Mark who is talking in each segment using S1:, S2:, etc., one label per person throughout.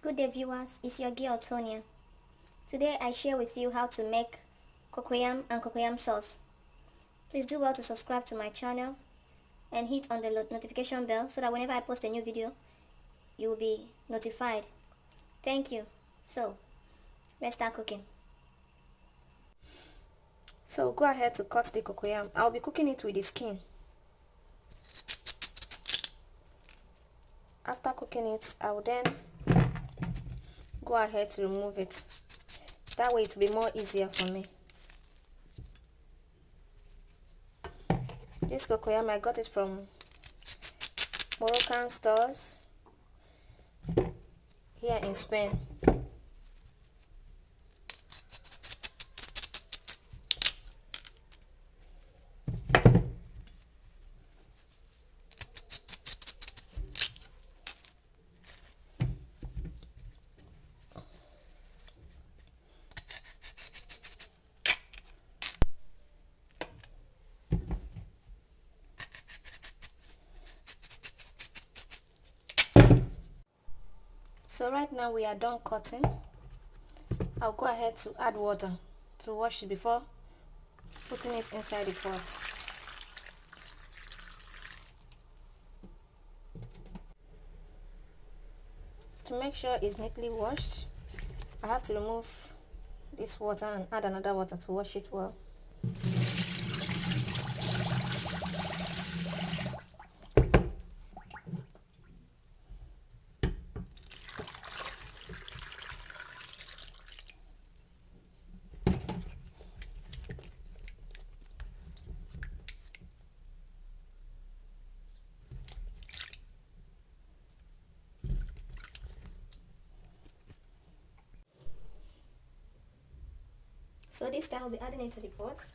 S1: Good day viewers, it's your girl Tonia. Today I share with you how to make cocoyam and cocoyam sauce. Please do well to subscribe to my channel and hit on the notification bell so that whenever I post a new video, you will be notified. Thank you. So, let's start cooking. So go ahead to cut the cocoyam. I'll be cooking it with the skin. After cooking it, I will then go ahead to remove it. That way it will be more easier for me. This cocoyam, I got it from Moroccan stores here in Spain. So right now we are done cutting. I'll go ahead to add water to wash it before putting it inside the pot. To make sure it's neatly washed, I have to remove this water and add another water to wash it well. So this time we'll be adding it to the pot.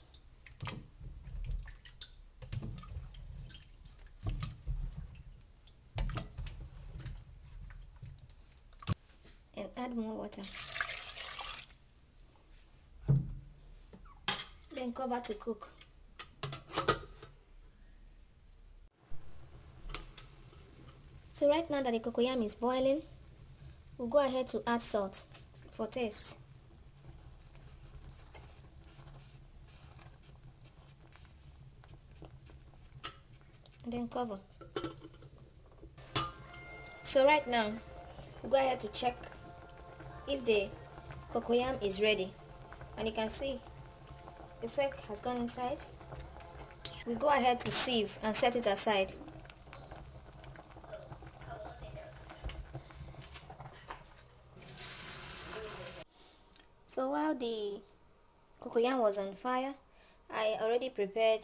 S1: And add more water. Then cover to cook. So right now that the cocoyam is boiling, we'll go ahead to add salt for taste. And then cover. So right now, we'll go ahead to check if the cocoyam is ready. And you can see the flake has gone inside. We go ahead to sieve and set it aside. So while the cocoyam was on fire, I already prepared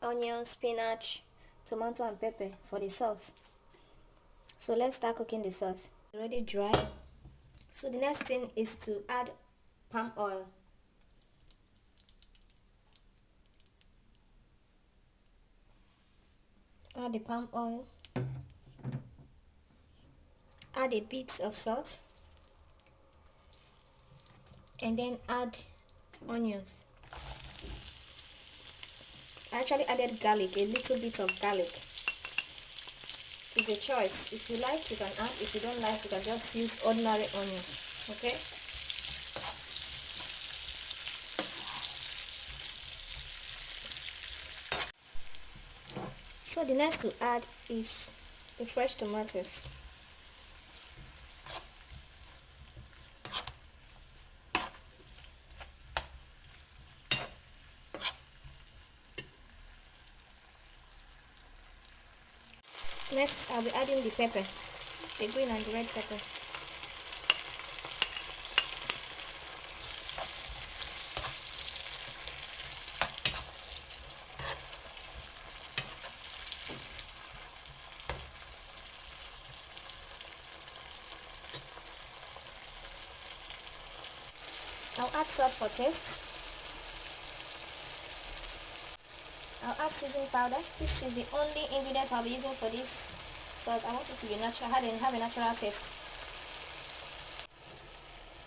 S1: onion, spinach, tomato and pepper for the sauce. So let's start cooking the sauce. Already dry. So the next thing is to add palm oil. Add the palm oil. Add a bit of salt. And then add onions. I actually added garlic, a little bit of garlic. It's a choice. If you like, you can add. If you don't like, you can just use ordinary onions. Okay? So the next to add is the fresh tomatoes. Next, I'll be adding the pepper, the green and the red pepper. I'll add salt for taste. I'll add seasoning powder. This is the only ingredient I'll be using for this sauce. I want it to be natural, have a natural taste.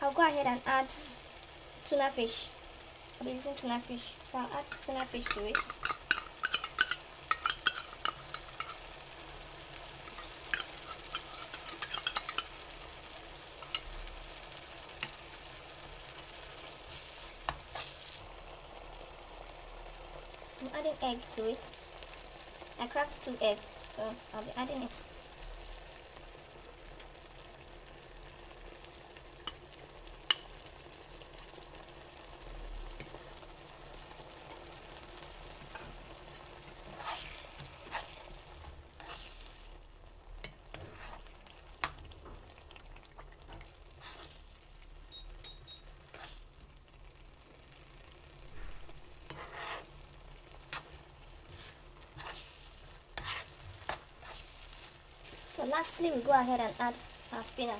S1: I'll go ahead and add tuna fish. I'll be using tuna fish, so I'll add tuna fish to it. adding egg to it. I cracked 2 eggs, so I'll be adding it. So lastly, we go ahead and add our spinach.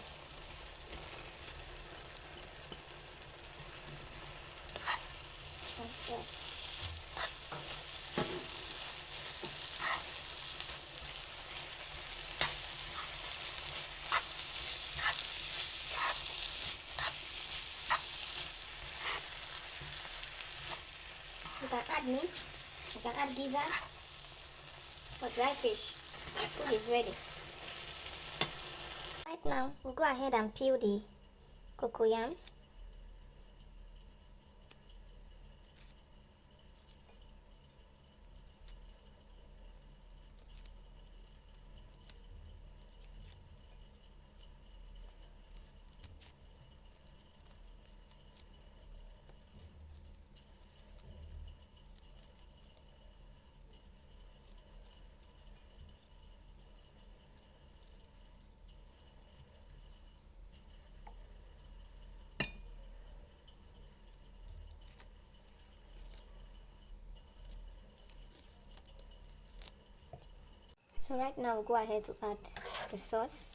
S1: And stir. You can add meat, you can add gizzard, or dry fish. The food is ready. Right now, we'll go ahead and peel the cocoyam. So right now we'll go ahead to add the sauce.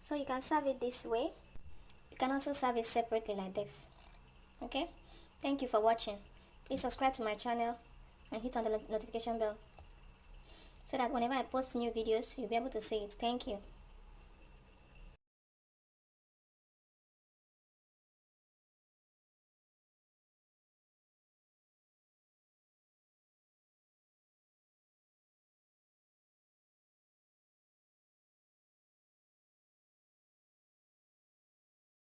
S1: So you can serve it this way. You can also serve it separately like this. Okay, thank you for watching. Please subscribe to my channel and hit on the notification bell so that whenever I post new videos, you'll be able to see it. Thank you.